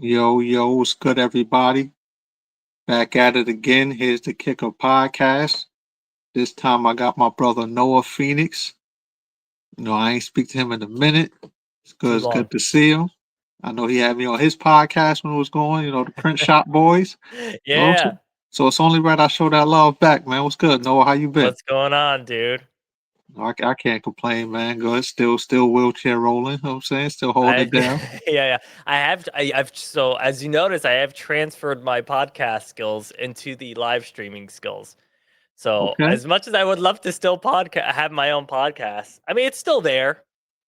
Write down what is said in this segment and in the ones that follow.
Yo, yo, what's good, everybody? Back at it again. Here's the Kicker Podcast. This time I got my brother Noah Phoenix. I ain't speak to him in a minute. Too It's good long. to see him. I know he had me on his podcast when it was going, the Print Shop Boys. You know, so, Yeah. so it's only right I show that love back, man. What's good, Noah? How you been? What's going on, dude? I can't complain, man. Good. Still wheelchair rolling. You know what I'm saying? Still holding I it down. yeah. I've so as you notice, I have transferred my podcast skills into the live streaming skills. So Okay. as much as I would love to still podcast have my own podcast, I mean it's still there.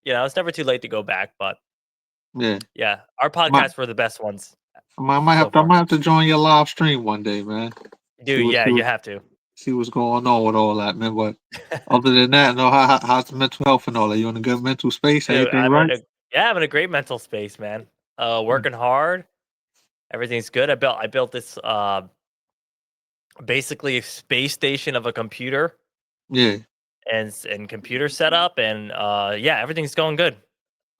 It's never too late to go back, but Yeah. yeah, our Might, podcasts were the best ones I might have so to I far. might have to join your live stream one day, man. See Dude, what yeah, see you what have to. see what's going on with all that, man. But other than that, how's the mental health and all that? You in a good mental space? Dude, Everything right? I'm in a great mental space, man. Yeah. Working hard. Everything's good. I built this basically a space station of a computer Yeah, and computer setup and yeah, everything's going good.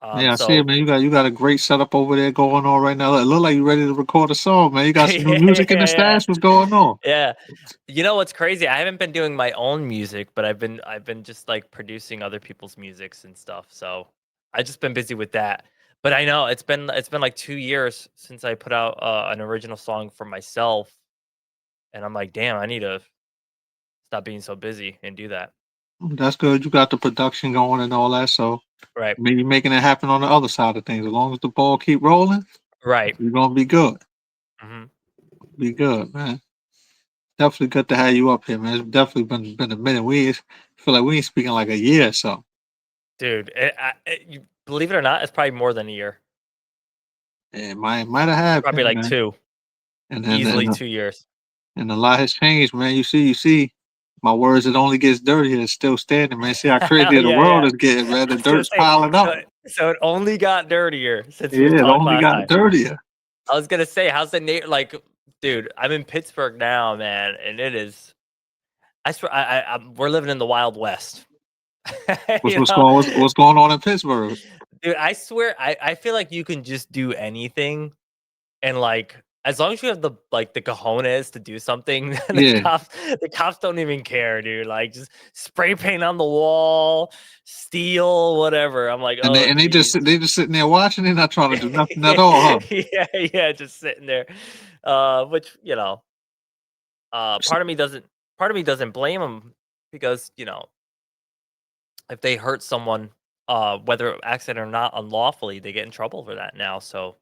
yeah. I see it, So man. You got a great setup over there going on right now. It look like you ready to record a song, man. You got some new yeah, music in the yeah, stash. What's going on? yeah. You know what's crazy? I haven't been doing my own music, but I've been just like producing other people's musics and stuff. So I just been busy with that. But I know it's been like 2 years since I put out an original song for myself, and I'm like, damn, I need to stop being so busy and do that. That's good. You got the production going and all that, so Right, maybe making it happen on the other side of things. As long as the ball keep rolling, right. you're gonna be good. hmm Be good, man. Definitely good to have you up here, man. It's definitely been a minute. Feel like we ain't speaking like a year or so. Dude, you believe it or not, it's probably more than a year. Yeah, might have Probably happened, like man. 2, And then easily 2 years. and a lot has changed, man. You see. My words, it only gets dirtier. It's still standing, man. See how Hell crazy the yeah, world yeah. is getting, man. I The was gonna dirt's say, piling so up. it only got dirtier since we Yeah, it talked only last got time. dirtier. I was gonna say, how's the like, dude, I'm in Pittsburgh now, man, and it is I swear we're living in the Wild West. What's You what's know? going what's, what's going on in Pittsburgh? Dude, I swear I feel like you can just do anything. And, like, as long as you have the cojones to do something, Yeah, the cops don't even care, dude. Like, just spray paint on the wall, steal, whatever. I'm like, and they "Oh, and jeez." they just sitting there watching. They're not trying to do nothing at all, huh? Yeah, yeah, just sitting there. Which, part of me doesn't blame them because, if they hurt someone, whether accident or not, unlawfully, they get in trouble for that now, so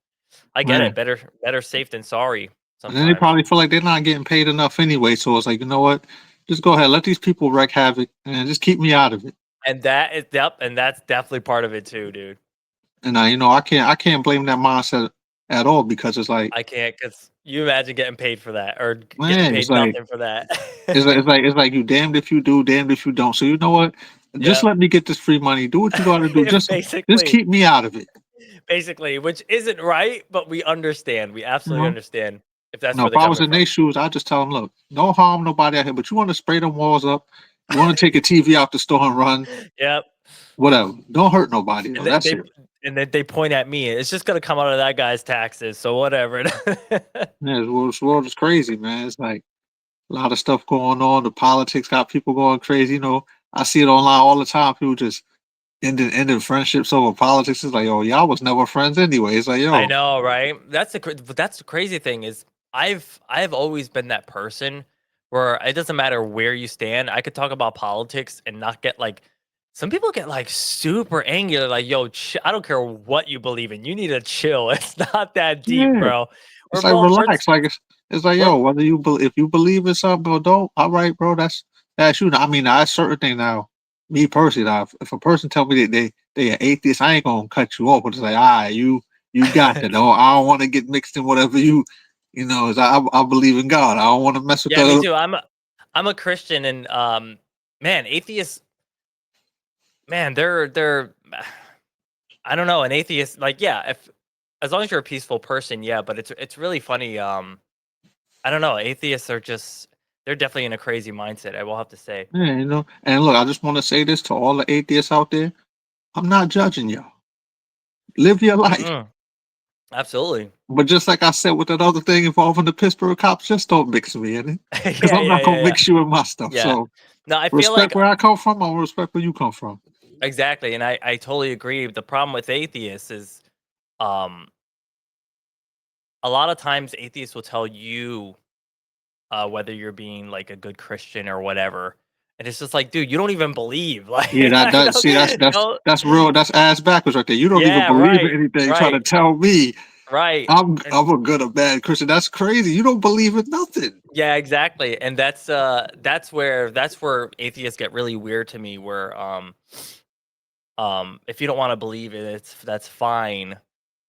I get it. Man. Better safe than sorry And then they sometimes. probably feel like they're not getting paid enough anyway. So it's like, you know what? Just go ahead, let these people wreak havoc, and just keep me out of it. And that's definitely part of it too, dude. And I can't blame that mindset at all because it's like, I can't because you imagine getting paid for that or getting man, paid nothing for that. it's like you damned if you do, damned if you don't. So you know what? Just Yep. let me get this free money. Do what you got to do. Just Basically, keep me out of it. which isn't right, but we understand. We You absolutely know. understand if that's No, where if they're I was coming in from. their shoes, I'd just tell them, look, no harm, nobody out here. But you want to spray them walls up, you want to take a TV out the store and run, Yep. whatever. Don't hurt nobody though. And then That's they it. and then they point at me. It's just gonna come out of that guy's taxes, so whatever. Yeah, this world is crazy, man. It's like a lot of stuff going on. The politics got people going crazy. I see it online all the time. People just ending friendships over politics. It's like, yo, y'all was never friends anyway. It's like, I yo, know, right? But that's the crazy thing is I've always been that person where it doesn't matter where you stand. I could talk about politics and not get like some people get like super angry. They're like, "Yo, I don't care what you believe in. You need to chill. It's not that deep, yeah. bro. It's like relax. Like it's like, We're yo, whether if you believe in something or don't, all right, bro. That's you. I mean, that's certain thing now. Me personally, now, if a person tell me that they an atheist, I ain't gonna cut you off. But it's like, all right, you got that. Oh, I don't want to get mixed in whatever is I believe in God. I don't want to mess with Yeah, me the. too. I'm a Christian and man, atheists, man, they're I don't know, an atheist like yeah, if as long as you're a peaceful person, yeah, but it's really funny I don't know. Atheists are just they're definitely in a crazy mindset, I will have to say. Yeah, And look, I just want to say this to all the atheists out there. I'm not judging y'all. Live your life. Mm-mm. Absolutely. But just like I said with that other thing involving the Pittsburgh cops, just don't mix me in it. Because Yeah, I'm yeah, not yeah, gonna yeah. mix you in my stuff. Yeah. So No, I feel like respect where I come from, I'm gonna respect where you come from. exactly, and I totally agree. The problem with atheists is, um, a lot of times atheists will tell you, whether you're being like a good Christian or whatever, and it's just like, dude, you don't even believe. Yeah, Like, that I that see don't. that's real. That's ass backwards right there. You don't even Yeah, believe in right, anything. Trying to right, tell me right, and I'm a good or bad Christian. That's crazy. You don't believe in nothing. yeah, exactly, and that's where atheists get really weird to me. Where if you don't want to believe it, that's fine,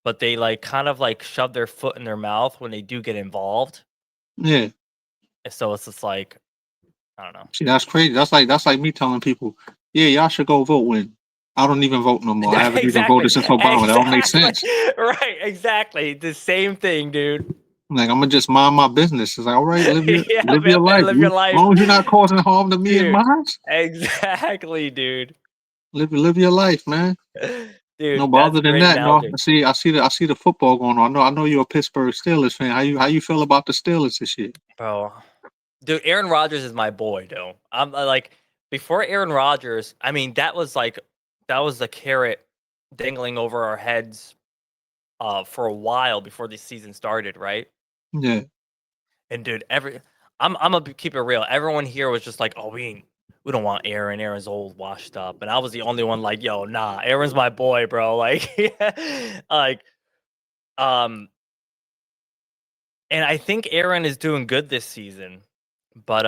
but they like kind of like shove their foot in their mouth when they do get involved. Yeah. And so it's just like I don't know. See, that's crazy. That's like me telling people, yeah, y'all should go vote when I don't even vote no more. I haven't even Exactly. voted since Obama. That don't make Exactly. sense. Right, exactly. The same thing, dude. Like I'm gonna just mind my business. It's like, all right, Yeah, live your man, life. live You your as life, long as you're not causing harm to me and dude. mine, Exactly, dude. live your life, man. No, Dude, but that's other a than great that, no. analogy, I see the football going on. I know you're a Pittsburgh Steelers fan. How you feel about the Steelers this year? bro. Dude, Aaron Rodgers is my boy, dude. I'm like before Aaron Rodgers, I mean, that was the carrot dangling over our heads for a while before the season started, right? Yeah. And dude, I'm gonna keep it real. Everyone here was just like, "Oh, we don't want Aaron. Aaron's old, washed up." And I was the only one like, "Yo, nah, Aaron's my boy, bro." Like, like, um, and I think Aaron is doing good this season, but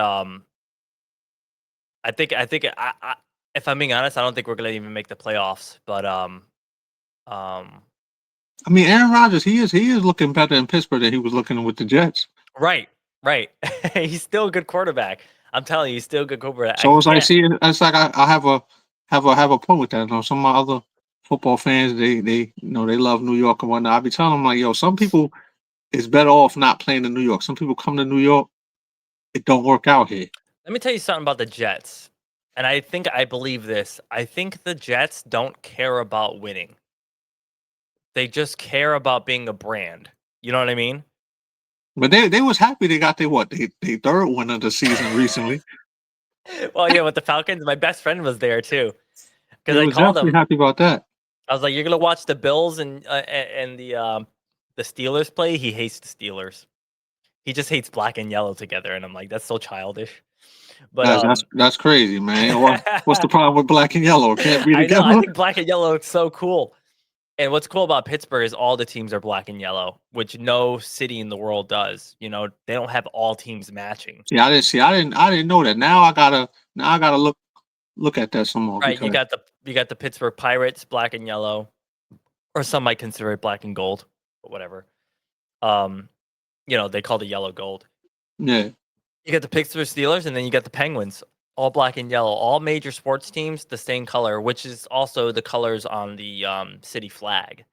I if I'm being honest, I don't think we're gonna even make the playoffs. But um, I mean, Aaron Rodgers, he is looking better in Pittsburgh than he was looking with the Jets. right, right. He's still a good quarterback. I'm telling you, he's still a good quarterback. I So it's like, can't. see, it's like I have a point with that. You know, some of my other football fans, they love New York and whatnot. I be telling them like, yo, some people is better off not playing in New York. Some people come to New York, it don't work out here. Let me tell you something about the Jets. And I think I believe this. I think the Jets don't care about winning. They just care about being a brand. You know what I mean? But they was happy they got their what they third win of the season recently. Well, yeah, with the Falcons, my best friend was there too. Because They I was called definitely him. happy about that. I was like, "You're gonna watch the Bills and the Steelers play." He hates the Steelers. He just hates black and yellow together, and I'm like, "That's so childish." But That's crazy, man. What's the problem with black and yellow? Can't be I know. I together. think black and yellow looks so cool. And what's cool about Pittsburgh is all the teams are black and yellow, which no city in the world does. You know, they don't have all teams matching. I didn't know that. Now I gotta look at that some more Right. because You got the Pittsburgh Pirates, black and yellow, or some might consider it black and gold, but whatever. Um, they call the yellow gold. yeah, You got the Pittsburgh Steelers and then you got the Penguins, all black and yellow. All major sports teams the same color, which is also the colors on the city flag.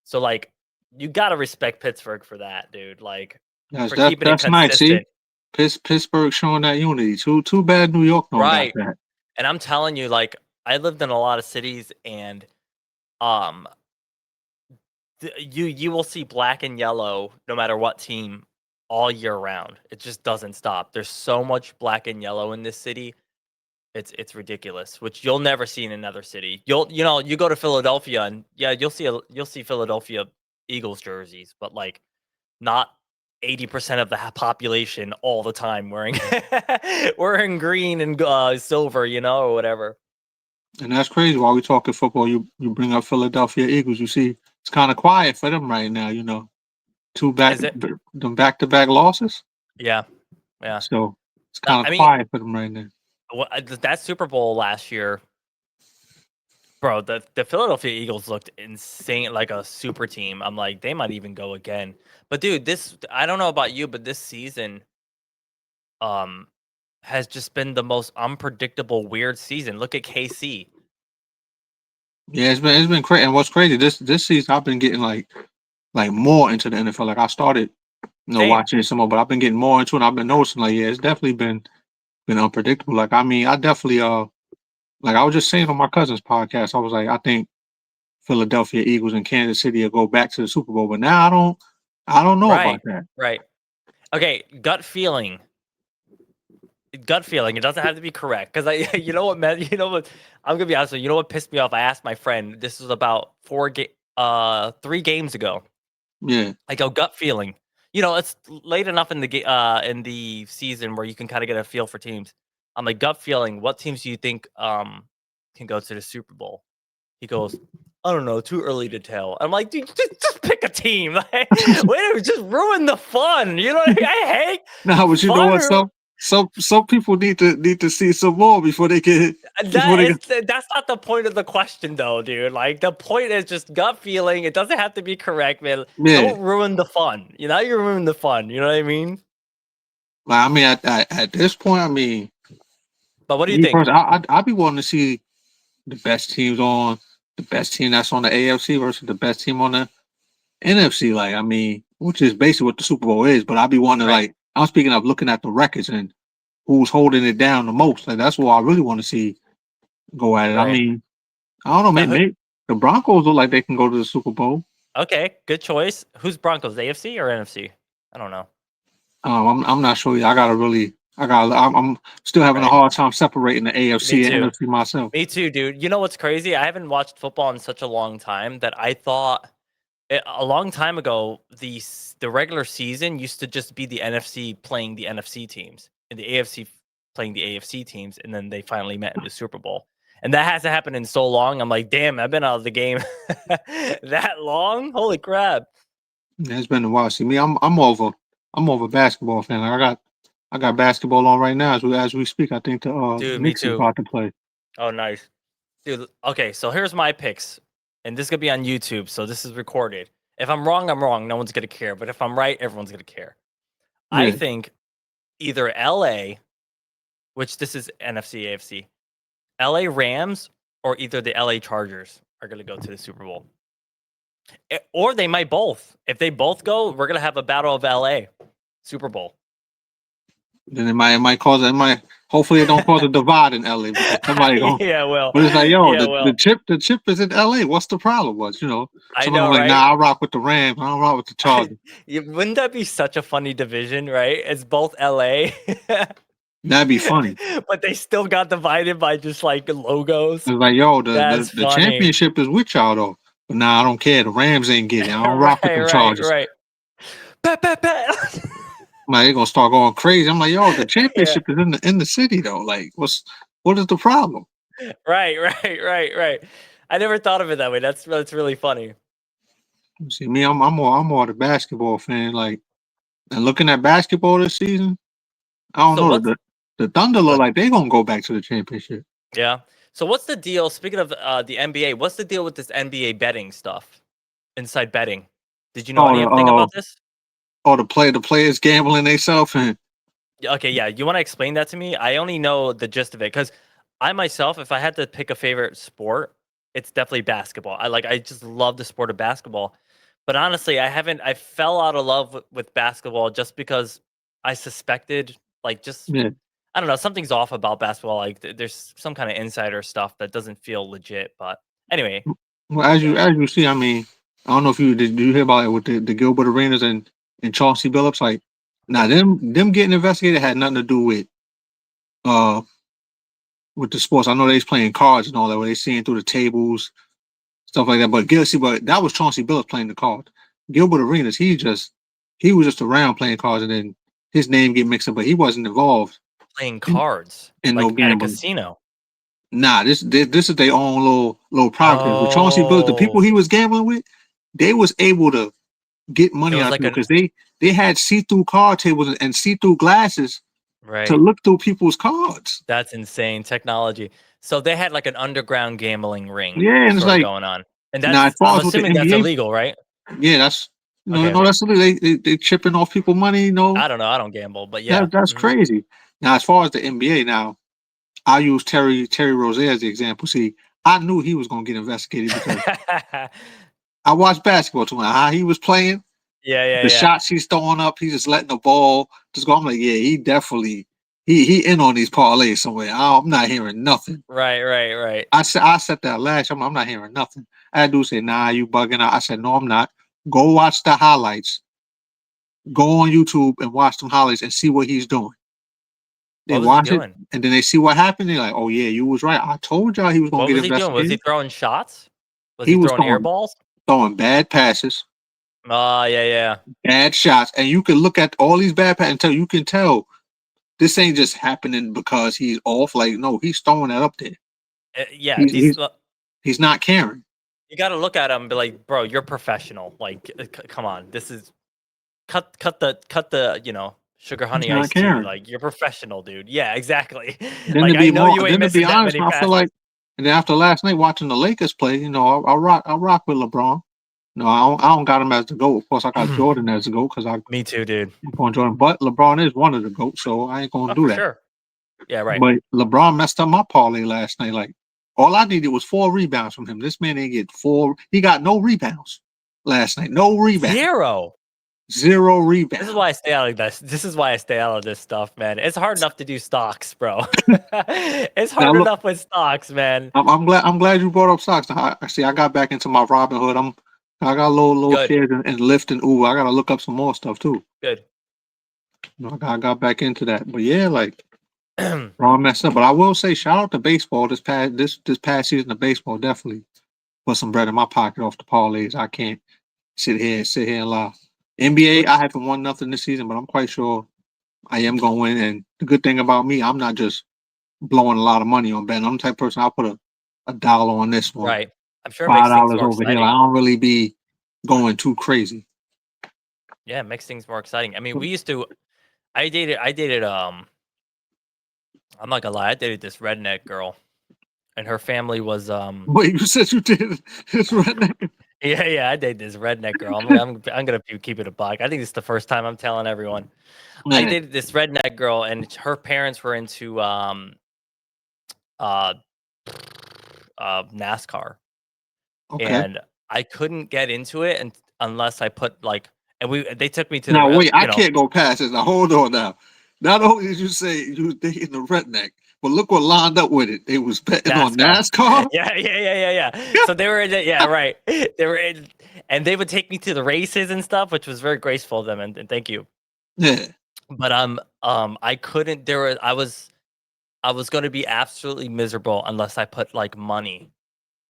So like you got to respect Pittsburgh for that, dude. Like for keeping it that's nice. See, consistent. Pittsburgh showing that unity. Too bad New York don't got Right. that. And I'm telling you, like, I lived in a lot of cities and um you will see black and yellow no matter what team all year round. It just doesn't stop. There's so much black and yellow in this city. It's ridiculous, which you'll never see in another city. You go to Philadelphia and yeah, you'll see Philadelphia Eagles jerseys, but like not 80% of the population all the time wearing wearing green and silver, or whatever. And that's crazy. While we talking football, you bring up Philadelphia Eagles. You see, it's kind of quiet for them right now. You know, Is it? them back to back losses. Yeah, yeah. So it's kind of I mean, quiet for them right now. that Super Bowl last year, bro. The Philadelphia Eagles looked insane, like a super team. I'm like, they might even go again. But dude, this I don't know about you, but this season, um, has just been the most unpredictable, weird season. Look at KC. Yeah, it's been crazy. And what's crazy this season, I've been getting like more into the NFL. Like I started, Same. watching some more, but I've been getting more into it. And I've been noticing like, yeah, it's definitely been unpredictable. Like I mean, I definitely like I was just saying on my cousin's podcast, I was like, I think Philadelphia Eagles and Kansas City will go back to the Super Bowl. But now I don't know about Right, that. right. Okay, gut feeling. Gut feeling. It doesn't have to be correct because I, you know what, man. You know what? I'm gonna be honest with you. You know what pissed me off? I asked my friend. This was about 3 games ago. Yeah, I go gut feeling. You know, it's late enough in in the season where you can kind of get a feel for teams. I'm like gut feeling. What teams do you think can go to the Super Bowl? He goes, I don't know, too early to tell. I'm like, dude, just pick a team. Like, wait, just ruin the fun. You know what I mean? I hate no, but you know what? fun. Some people need to see some more before they get before That they is get. that's not the point of the question though, dude. Like the point is just gut feeling. It doesn't have to be correct, man. Yeah, Don't ruin the fun. You know, you ruin the fun. You know what I mean? like, I mean, at this point, I mean, But what do you me think? personally, I'd be wanting to see the best teams on the best team that's on the AFC versus the best team on the NFC. Like, I mean, which is basically what the Super Bowl is. But I'd be wondering, Right, like, I'm speaking of looking at the records and who's holding it down the most. Like, that's what I really want to see go at it. I right. mean, I don't know, Now, maybe the Broncos look like they can go to the Super Bowl. okay, good choice. Who's Broncos? AFC or NFC? I don't know. I'm not sure. I'm still having a Right. hard time separating the Me AFC and too. NFC myself. Me too, dude. You know what's crazy? I haven't watched football in such a long time that I thought a long time ago the regular season used to just be the NFC playing the NFC teams and the AFC playing the AFC teams, and then they finally met in the Super Bowl. And that hasn't happened in so long. I'm like, damn, I've been out of the game that long. Holy crap, Yeah, it's been a while. See me, I'm more of a basketball fan. Like, I got basketball on right now as we speak. I think the dude. Me Knicks is too. about to play. Oh, nice, dude. Okay, so here's my picks, and this is gonna be on YouTube, so this is recorded. If I'm wrong, I'm wrong. No one's gonna care. But if I'm right, everyone's gonna care. I Yeah, think either LA, which this is NFC, AFC, LA Rams or either the LA Chargers are going to go to the Super Bowl. Or they might both. If they both go, we're going to have a battle of LA Super Bowl. then it might cause it might hopefully it don't cause a divide in LA because somebody going. Yeah, well. But it's like, yo, Yeah, the chip is in LA. What's the problem? Was I somebody know, like, right? nah, I rock with the Rams. I don't rock with the Chargers. Wouldn't that be such a funny division, right? It's both LA. That'd be funny. But they still got divided by just like logos. It's like, yo, the, That's the the funny. championship is with y'all though. But nah, I don't care. The Rams ain't get it. I don't rock with Right, them right, Chargers. right. Pat, pat, pat. Like they're gonna start going crazy. I'm like, yo, the Yeah. championship is in the city though. Like, what is the problem? Right, right, right, right. I never thought of it that way. That's really funny. See, me, I'm more the basketball fan. Like, and looking at basketball this season, I don't So know. what's The Thunder look good? like they gonna go back to the championship. Yeah. So what's the deal? Speaking of the NBA, what's the deal with this NBA betting stuff? Inside betting. Did you know Oh, the anything about this? the players gambling themselves and Okay, yeah. You want to explain that to me? I only know the gist of it because I myself, if I had to pick a favorite sport, it's definitely basketball. I just love the sport of basketball. But honestly, I fell out of love with basketball just because I suspected just yeah. I don't know, something's off about basketball. Like there's some kind of insider stuff that doesn't feel legit. But anyway, Well, as you yeah. as you see, I mean, I don't know if did you hear about it with the Gilbert Arenas and Chauncey Billups. Like, now Nope. them getting investigated had nothing to do uh with the sports. I know they was playing cards and all that, where they seeing through the tables, stuff like that. But that was Chauncey Billups playing the cards. Gilbert Arenas, he was just around playing cards, and then his name get mixed up, but he wasn't involved Playing in cards no like at a gambling. casino. Nah, this is their own little private. With Chauncey Billups, the people Oh, he was gambling with, they was able to get it money was out like people an because they had see-through card tables and see-through glasses to right. look through people's cards. That's insane technology. So they had like an underground gambling ring Yeah, and it's sort of like going on, and now as that's far I'm as with the assuming that's NBA, illegal, right? yeah, that's Okay, no, okay. that's illegal. They chipping off people money. I don't know. I don't gamble, but yeah. That's Mhm. crazy. Now as far as the NBA, now I use Terry Rozier as the example. See, I knew he was gonna get investigated because I watched basketball too much. How he was playing, Yeah, yeah, the yeah. shots he's throwing up, he's just letting the ball just go. I'm like, yeah, he definitely he in on these parlays somewhere. I'm not hearing nothing. Right, right, right. I said that last. I'm not hearing nothing. That dude said, "Nah, you bugging out." I said, "No, I'm not. Go watch the highlights. Go on YouTube and watch them highlights and see what he's doing." They What was he watch it doing? and then they see what happened. They're like, "Oh yeah, you was right. I told y'all he was gonna What get was he doing? Was he investigated." throwing shots? Was He he was throwing air balls? throwing bad passes, Oh, yeah, yeah. bad shots, and you can look at all these bad passes and tell you can tell this ain't just happening because he's off. Like, no, he's throwing that up there. Yeah, He's these he's he's not caring. you got to look at him and be like, "Bro, you're professional. Like, come on. This is cut the, sugar He's honey not iced tea. caring. Like, you're professional, dude. Yeah, exactly. Then Like, to I be know more, you ain't then to be missing that honest, many I feel passes." like, and then after last night watching the Lakers play, I rock with LeBron. No, I don't got him as the GOAT. Of course, I got Jordan as the GOAT because I Me too, dude. keep on Jordan. But LeBron is one of the GOATs, so I ain't gonna Oh, do for that. sure. Yeah, right. But LeBron messed up my parlay last night. Like, all I needed was 4 rebounds from him. This man didn't get 4. He got no rebounds last night. No rebound. 0. 0 This is rebound. why I stay out of this. This is why I stay out of this stuff, man. It's hard enough to do stocks, bro. It's Now hard look, enough with stocks, man. I'm glad you brought up stocks. I see. I got back into my Robinhood. I got little Good, shares in Lyft and Uber. I got to look up some more stuff too. good. I got back into that. But yeah, like Ron messed up. But I will say, shout out to baseball this past season of baseball. Definitely put some bread in my pocket off the parlays. I can't sit here and lie. NBA, Who- I haven't won nothing this season, but I'm quite sure I am going to win. And the good thing about me, I'm not just blowing a lot of money on betting. I'm the type of person I'll put a dollar on this one, right. I'm sure it makes five things dollars more over here. Like, exciting. I don't really be going too crazy. Yeah, it makes things more exciting. I mean, we used to. I dated. I'm not gonna lie. I dated this redneck girl, and her family was. Wait, you said you did this redneck? Yeah, yeah. I dated this redneck girl. I'm gonna keep it a buck. I think this is the first time I'm telling everyone. I Man, dated this redneck girl, and her parents were into uh NASCAR, okay. and I couldn't get into it unless I put like, and they took me to the Now wait, I you know. can't go past this. Now hold on now. Not only did you say you was dating the redneck, but look what lined up with it. They was betting on NASCAR. NASCAR. Yeah, yeah, yeah, yeah, yeah. So they were in it, yeah, right. They were in, and they would take me to the races and stuff, which was very graceful of them, and thank you. Yeah. But I couldn't. I was going to be absolutely miserable unless I put like money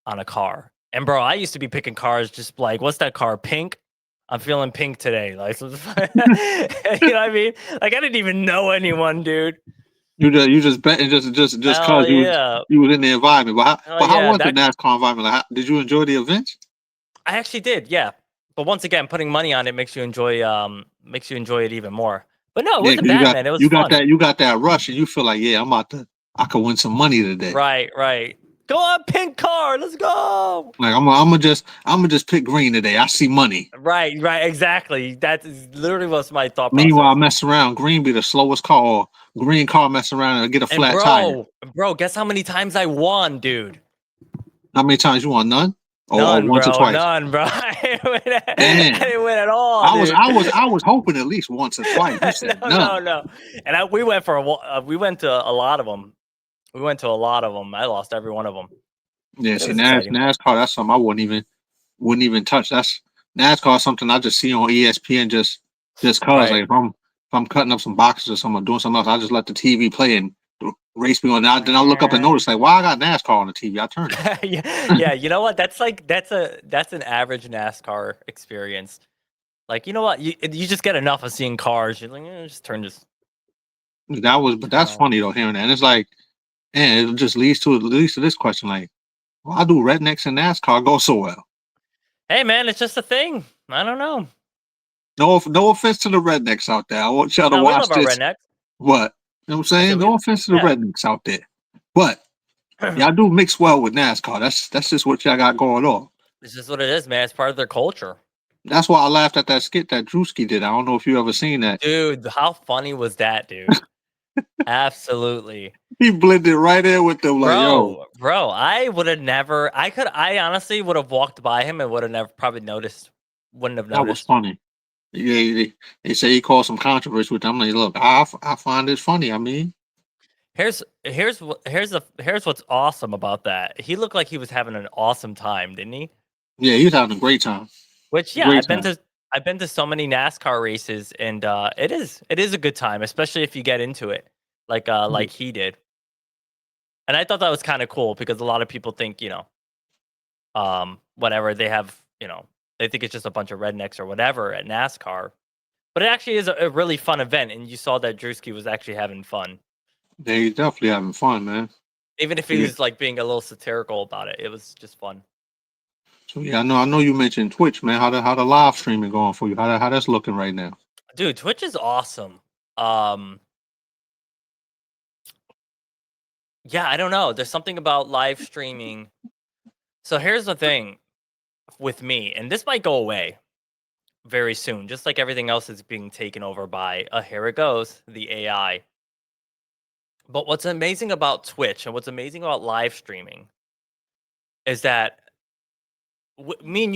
on a car. And bro, I used to be picking cars just like, what's that car? Pink. I'm feeling pink today. Like, you know what I mean? Like, I didn't even know anyone, dude. You just betting just Hell cause yeah. you was in the environment. Oh But how yeah. was the That NASCAR environment? Like, did you enjoy the events? I actually did, yeah. But once again, putting money on it makes you enjoy it even more. But no, it Yeah, wasn't because you bad, got man. It was you got fun. that you got that rush, and you feel like, yeah, I could win some money today. Right, right. Go on, pink car. Let's go. Like I'm gonna just pick green today. I see money. Right, right, exactly. That is literally what's my thought Meanwhile, process. mess around, green be the slowest car, or green car mess around and get a And flat tire. bro, guess how many times I won, dude? How many times you won? None, or None, once or bro. twice? None, bro. I Damn. didn't win at all, I was dude. I was I was hoping at least once or twice. You said No, none. no, no. And we went we went to a lot of them. We went to a lot of them. I lost every one of them, Yeah, but it see, was exciting. NASCAR. That's something I wouldn't even touch. That's NASCAR. Is something I just see on ESPN just cause Right. like if I'm cutting up some boxes or something, or doing something else, I just let the TV play and race me on. Then I look up and notice like, why I got NASCAR on the TV. I turn it. Yeah, yeah. You know what? That's an average NASCAR experience. Like, you know what? You just get enough of seeing cars. You're like, just turn this. But that's No. funny though hearing that. And it's like, and it just leads to this question like, why do rednecks and NASCAR go so well? Hey, man, it's just a thing. I don't know. No offense to the rednecks out there. I want y'all to No, we watch love our this. rednecks. What? You know what I'm I said saying? we. No offense to the Yeah. rednecks out there. But y'all do mix well with NASCAR. That's just what y'all got going on. It's just what it is, man. It's part of their culture. That's why I laughed at that skit that Drewski did. I don't know if you ever seen that. Dude, how funny was that, dude? Absolutely. He blended right in with them, like, yo, Bro, I would have never I honestly would have walked by him and would have never probably noticed. Wouldn't have that was noticed. funny. Yeah, they say he caused some controversy with them. I'm like, look, I find this funny. I mean, Here's what's awesome about that. He looked like he was having an awesome time, didn't he? Yeah, he was having a great time. Which yeah, Great time. I've been to so many NASCAR races, and it is a good time, especially if you get into it Yeah, like he did. And I thought that was kind of cool because a lot of people think, you know, whatever they have, you know, they think it's just a bunch of rednecks or whatever at NASCAR. But it actually is a really fun event, and you saw that Drewski was actually having fun, they definitely having fun, man. even if he Yeah. was like being a little satirical about it. It was just fun. So yeah, I know you mentioned Twitch, man. How the live streaming going for you? How that's looking right now? Dude, Twitch is awesome. Um, yeah, I don't know. There's something about live streaming. So here's the thing with me, and this might go away very soon, just like everything else is being taken over by here it goes, the AI. But what's amazing about Twitch and what's amazing about live streaming is that me and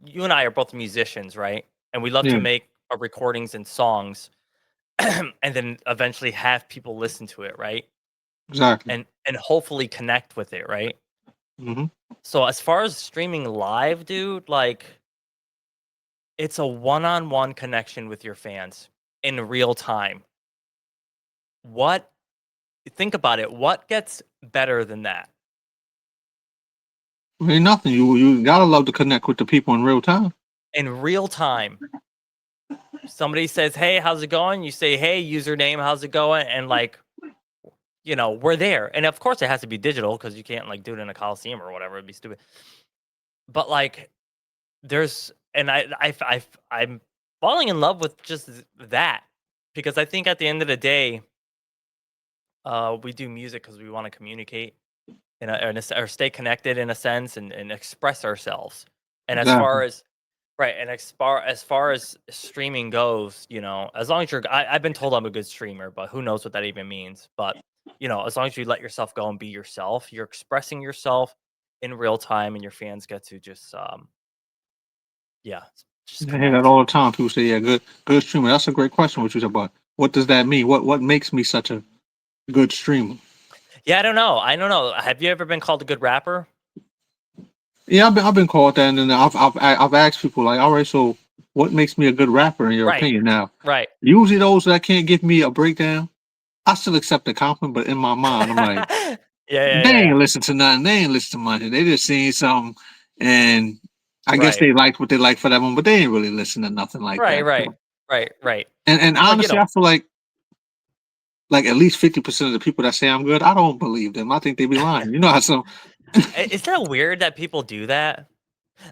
you and I are both musicians, right? And we love to Yeah, make our recordings and songs, and then eventually have people listen to it, right? exactly. And hopefully connect with it, right? Hmm. So as far as streaming live, dude, like it's a one-on-one connection with your fans in real time. What Think about it. What gets better than that? Ain't nothing. You gotta love to connect with the people in real time. In real time, somebody says, "Hey, how's it going?" You say, "Hey, username, how's it going?" And like, you know, we're there. And of course, it has to be digital because you can't like do it in a coliseum or whatever. It'd be stupid. But like, there's and I'm falling in love with just that because I think at the end of the day, we do music because we want to communicate or stay connected in a sense and express ourselves. And as Exactly. far as right, and as far as streaming goes, you know, as long as I've been told I'm a good streamer, but who knows what that even means. But you know, as long as you let yourself go and be yourself, you're expressing yourself in real time, and your fans get to just yeah, just I hear that connect. all the time. People say, "Yeah, good streamer." That's a great question. What you said about what does that mean? What makes me such a good streamer? Yeah, I don't know. I don't know. Have you ever been called a good rapper? Yeah, I've been called that, and then I've asked people like, all right, so what makes me a good rapper in your Right, opinion? Now, right. usually those that can't give me a breakdown, I still accept the compliment, but in my mind, I'm like, Yeah, yeah, they yeah. ain't listen to nothing. They ain't listen to money. They just seen something, and I guess Right, they liked what they liked for that one, but they ain't really listen to nothing like right, that. right, So, right, right. and Well, you honestly, know, I feel like at least 50% of the people that say I'm good, I don't believe them. I think they be lying. You know how some is that weird that people do that?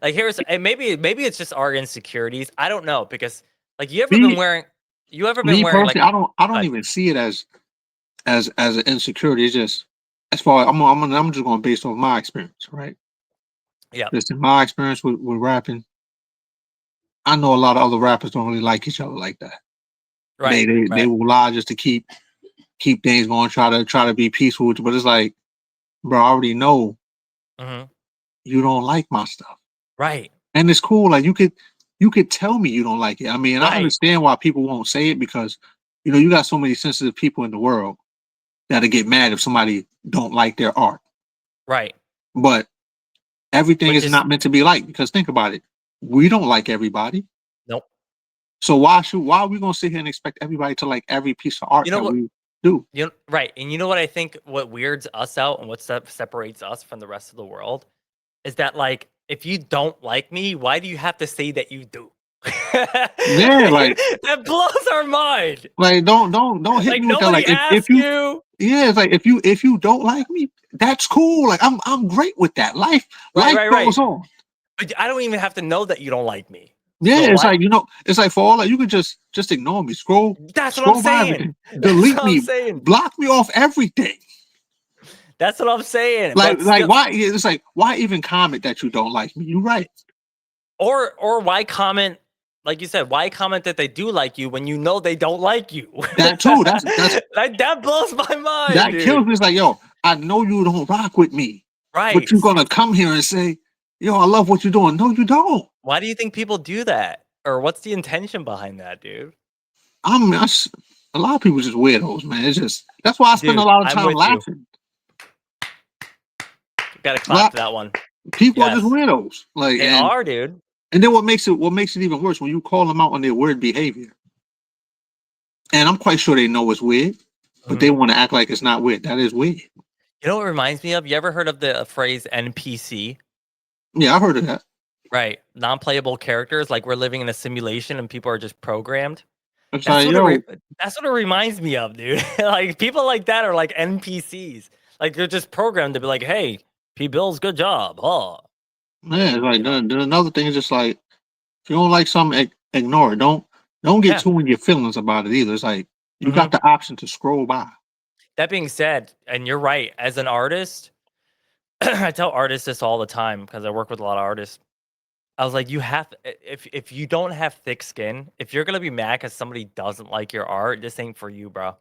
Like, here's and maybe it's just our insecurities. I don't know because like me you ever been me wearing personally, like I don't God, even see it as an insecurity. It's just as far as I'm just going based off my experience, right? yeah, Just in my experience with rapping, I know a lot of other rappers don't really like each other like that. They right, they they right, will lie just to keep things going, try to be peaceful. But it's like, bro, I already know hmm you don't like my stuff, right, and it's cool. Like you could tell me you don't like it. I mean, I right, understand why people won't say it because you got so many sensitive people in the world that'll get mad if somebody don't like their art. right. But everything Which is is not meant to be liked because think about it. We don't like everybody. nope. So why are we gonna sit here and expect everybody to like every piece of art You know that what? we do? Right, and you know what I think? What weirds us out and what separates us from the rest of the world is that like if you don't like me, why do you have to say that you do? Yeah, like That blows our mind. don't hit Like me with that. nobody Like if asked you you. yeah, it's like if you don't like me, that's cool. Like I'm great with that. Right, Life right, right. goes on. But I don't even have to know that you don't like me. So Yeah, it's why like it's like for all that you could just ignore me, that's what I'm scroll by saying. everything, That's what delete I'm me, saying. block me off everything. That's what I'm saying. Like But like still why? Yeah, it's like why even comment that you don't like me? You're right. or why comment like you said, why comment that they do like you when you know they don't like you? That too. That's Like that blows my mind, that kills dude. me. It's like yo, I know you don't rock with me, but Right. you're gonna come here and say, yo, I love what you're doing. No, you don't. Why do you think people do that? Or what's the intention behind that, dude? A lot of people just weirdos, man. It's just that's why I spend a Dude, lot of I'm time with you. laughing. Gotta A clap lot, for that one. People are just Yes, weirdos. Like, they are, dude. and then what makes it even worse when you call them out on their weird behavior. And I'm quite sure they know it's weird, but they Mhm. want to act like it's not weird. That is weird. You know what it reminds me of? You ever heard of the phrase NPC? Yeah, I heard of that. Right, non-playable characters, like we're living in a simulation and people are just programmed. It's That's like, what it yo, that's what it reminds me of, dude. Like, people like that are like NPCs. Like, they're just programmed to be like, "Hey, P. Bills, good job, huh?" And man, it's then, like you know. then another thing is just like if you don't like something, ignore it. Don't get Yeah, too in your feelings about it either. It's like you got mhm. the option to scroll by. That being said, and you're right, as an artist, I tell artists this all the time because I work with a lot of artists. I was like, you have if you don't have thick skin, if you're gonna be mad because somebody doesn't like your art, this ain't for you, bro.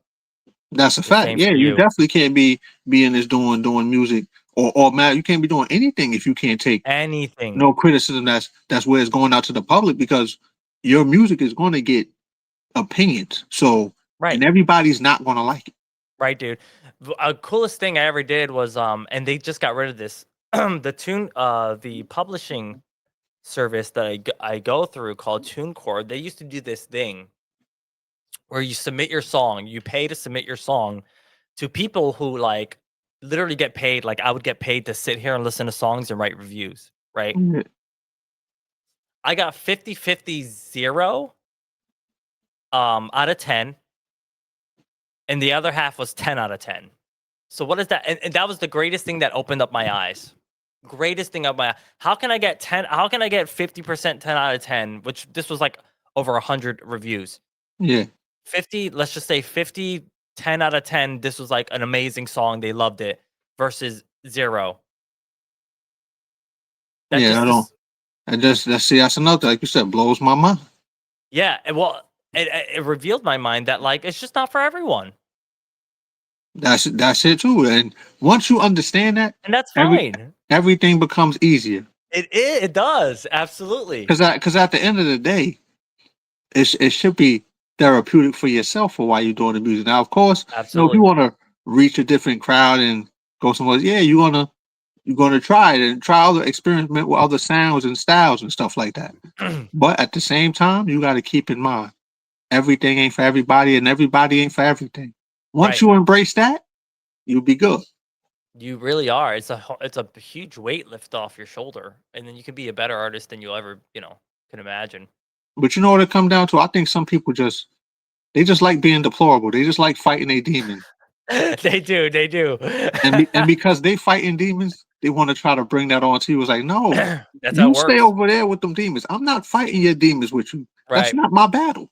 That's a This fact. ain't Yeah, for you you. definitely can't be in this doing music or man, you can't be doing anything if you can't take Anything. no criticism that's where it's going out to the public because your music is going to get opinions. So and Right. everybody's not going to like it. Right, dude. Coolest thing I ever did was and they just got rid of this. The publishing service that I go through called TuneCore. They used to do this thing where you submit your song, you pay to submit your song to people who like literally get paid. Like, I would get paid to sit here and listen to songs and write reviews, right? Yeah. I got 50-50 0 out of 10, and the other half was 10 out of 10. So what is that? And that was the greatest thing that opened up my eyes. Greatest thing of my how can I get 10 how can I get 50% 10 out of 10, which this was like over 100 reviews. Yeah. 50, let's just say 50, 10 out of 10, this was like an amazing song, they loved it, versus 0. That Yeah, I just don't. is I just that's see that's another like you said blows my mind. yeah, and well, it revealed my mind that like it's just not for everyone. That's it too. And once you understand that, And that's every fine. everything becomes easier. It does. Absolutely. Because at the end of the day, it should be therapeutic for yourself for why you're doing the music. Now, of course, if you Absolutely. want to reach a different crowd and go somewhere, yeah, you're gonna try it and try other experiment with other sounds and styles and stuff like that. But at the same time, you got to keep in mind everything ain't for everybody and everybody ain't for everything. Once Right. you embrace that, you'll be good. You really are. It's a huge weight lift off your shoulder, and then you can be a better artist than you'll ever, can imagine. But you know what it come down to? I think some people they just like being deplorable. They just like fighting a demon. They do, they do. And because they fighting demons, they want to try to bring that on to you. It's like, no, That's how it you stay works. over there with them demons. I'm not fighting your demons with you. That's Right. not my battle.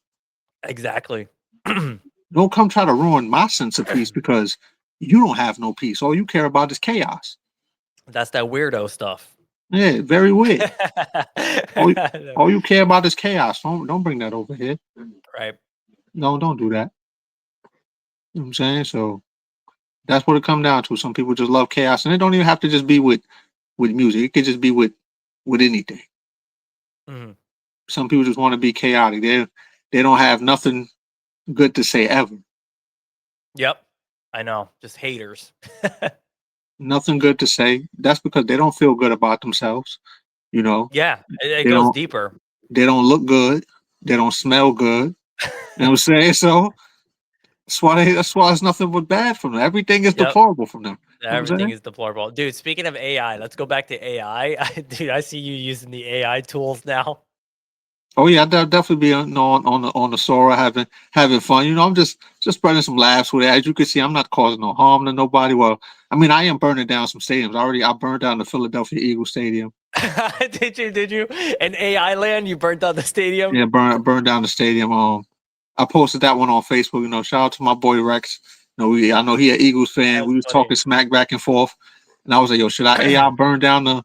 Exactly. Don't come try to ruin my sense of peace because you don't have no peace. All you care about is chaos. That's that weirdo stuff. Yeah, very weird. All you, all you care about is chaos. Don't bring that over here. Right. No, don't do that. You know what I'm saying? So that's what it come down to. Some people just love chaos, and it don't even have to just be with music. It could just be with anything. Mhm. Some people just want to be chaotic. They don't have nothing good to say ever. Yep. I know. Just haters. Nothing good to say. That's because they don't feel good about themselves. You know, Yeah, it they goes don't deeper. they don't look good. They don't smell good. You know what I'm saying? So that's why it's nothing but bad from them. Everything is Yep. deplorable from them. You know what I'm Everything saying? is deplorable. Dude, speaking of AI, let's go back to AI. Dude, I see you using the AI tools now. Oh yeah, I'll definitely be on the Sora having fun. I'm just spreading some laughs with it. As you can see, I'm not causing no harm to nobody. Well, I mean, I am burning down some stadiums. I burned down the Philadelphia Eagles stadium. Did you? In AI land, you burnt down the stadium? Yeah, burned down the stadium. I posted that one on Facebook. Shout out to my boy Rex. I know he an Eagles fan. That's We was funny. talking smack back and forth, and I was like, "Yo, should I AI burn down the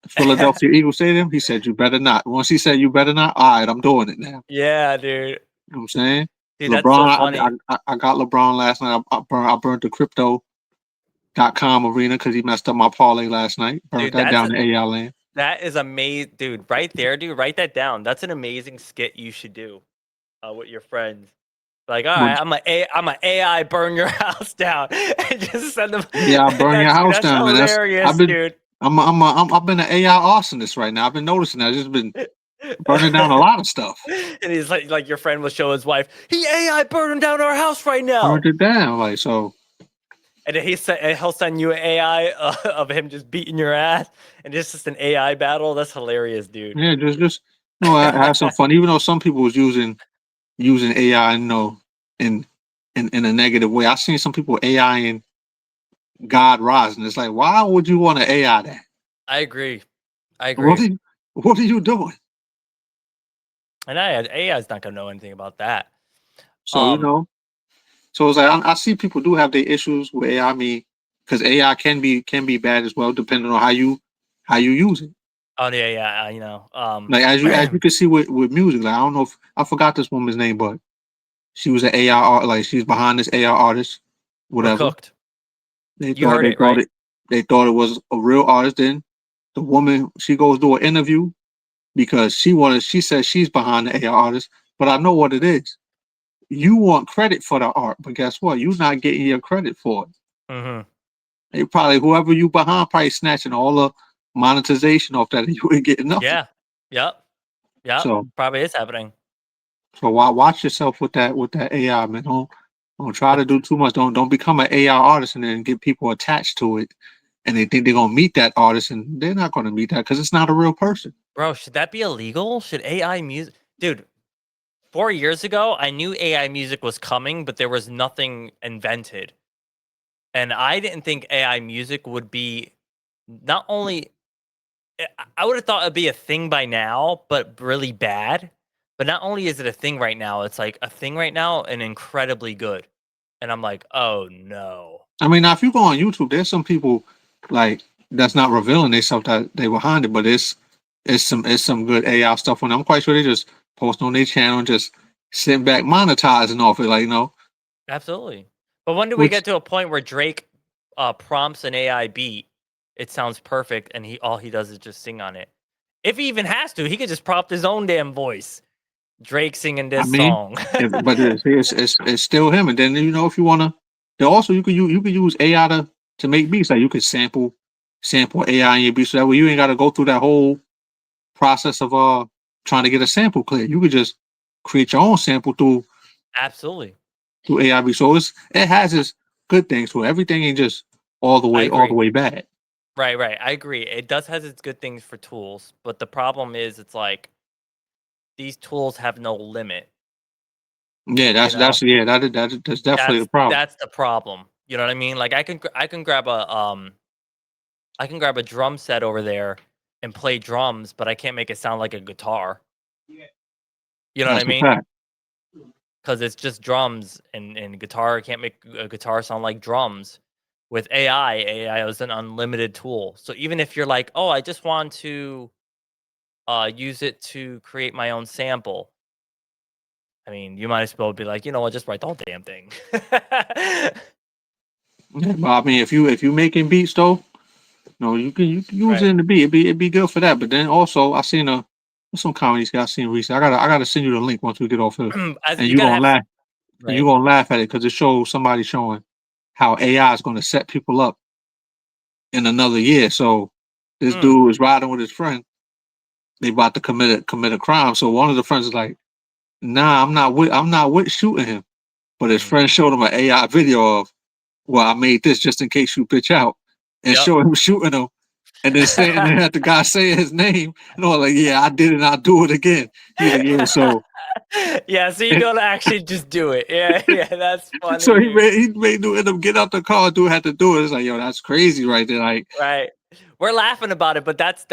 Philadelphia Eagles stadium?" He said, "You better not." Once he said, "You better not," all right, I'm doing it now. Yeah, dude. You know what I'm saying? Dude, that's so LeBron, funny. I got LeBron last night. I burned the crypto.com arena because he messed up my parlay last night. Burnt Dude, that down to AI land. that is amazing, dude. Right there, dude. Write that down. That's an amazing skit you should do with your friends. Like, all right, But I'm a AI burn your house down, and just send them. yeah, I burn your Dude, house that's down, man. hilarious, dude. I've been an AI arsonist right now. I've been noticing that. I've just been burning down a lot of stuff. And he's like your friend will show his wife, he AI burning down our house right now. Burned it down. Like so. And then he'll send you an AI of him just beating your ass, and it's just an AI battle. That's hilarious, dude. Yeah, just I had some fun. Even though some people was using AI, in in a negative way. I seen some people AI in God Rising. It's like, why would you want to AI that? I agree. I What agree. are you, what are you doing? And AI is not gonna know anything about that. So Um. so it's like I see people do have their issues with AI. I mean, because AI can be bad as well, depending on how you use it. Oh yeah, yeah. Like as you can see with music. Like I don't know if I forgot this woman's name, but she was an AI art. Like she's behind this AI artist, We're whatever. cooked. They You thought heard they it, thought right? it they thought it was a real artist. Then the woman she goes to an interview because she says she's behind the AI artist, but I know what it is. You want credit for the art, but guess what? You're not getting your credit for it. Mm-hmm. They probably whoever you behind probably snatching all the monetization off that and you ain't getting nothing. Yeah. Yep. Yep. So Probably is happening. watch yourself with that AI, man. Don't try to But do too much. Don't become an AI artist and then get people attached to it and they think they're gonna meet that artist and they're not gonna meet that because it's not a real person. bro, should that be illegal? Should AI music, dude? 4 years ago, I knew AI music was coming, but there was nothing invented, and I didn't think AI music would be not only. I would have thought it'd be a thing by now, but really bad. But not only is it a thing right now, it's like a thing right now and incredibly good. And I'm like, oh no. I mean, now if you go on YouTube, there's some people like that's not revealing themselves that they behind it, but it's some good AI stuff on it. I'm quite sure they just post on their channel and just sitting back monetizing off it, like Absolutely. But when do we which get to a point where Drake prompts an AI beat? It sounds perfect, and he all he does is just sing on it. If he even has to, he could just prompt his own damn voice. Drake singing I this mean, song. but it's still him. And then if you wanna, then also you could use AI to make beats. Like you could sample AI in your beats, so that way you ain't got to go through that whole process of trying to get a sample clear. You could just create your own sample Absolutely. through AI. So it has its good things to it. Everything ain't just I all the agree. way bad. Right, right. I agree. It does has its good things for tools, but the problem is it's like these tools have no limit, Yeah, you know? that's definitely the problem. That's the problem. You know what I mean? Like I can grab a drum set over there and play drums, but I can't make it sound like a guitar. You know what I That's a mean? fact. Because it's just drums and guitar can't make a guitar sound like drums. With AI is an unlimited tool. So even if you're like, oh, I just want to use it to create my own sample. I mean, you might as well be like, you know what, just write the whole damn thing. Yeah, but I mean, if you making beats though, no, you can use it Right. in the beat. It'd be good for that. But then also, I seen some comedies I seen recently. I gotta send you the link once we get off here, As and you gotta have you right. gonna laugh at it because it shows somebody showing how AI is gonna set people up in another year. So this Mm, dude is riding with his friend. They about to commit a crime. So one of the friends is like, "Nah, I'm not with shooting him." But his mhm. friend showed him an AI video of, "Well, I made this just in case you bitch out," and Yep. show him shooting him. And then saying they had the guy say his name, and I was like, "Yeah, I did it. And I'll do it again." He's like, "Yeah." So, Yeah, so you gotta actually just do it. Yeah, yeah, that's funny, so dude. he made dude end up get out the car. Dude had to do it. It's like, yo, that's crazy right there. Like, Right. We're laughing about it, but that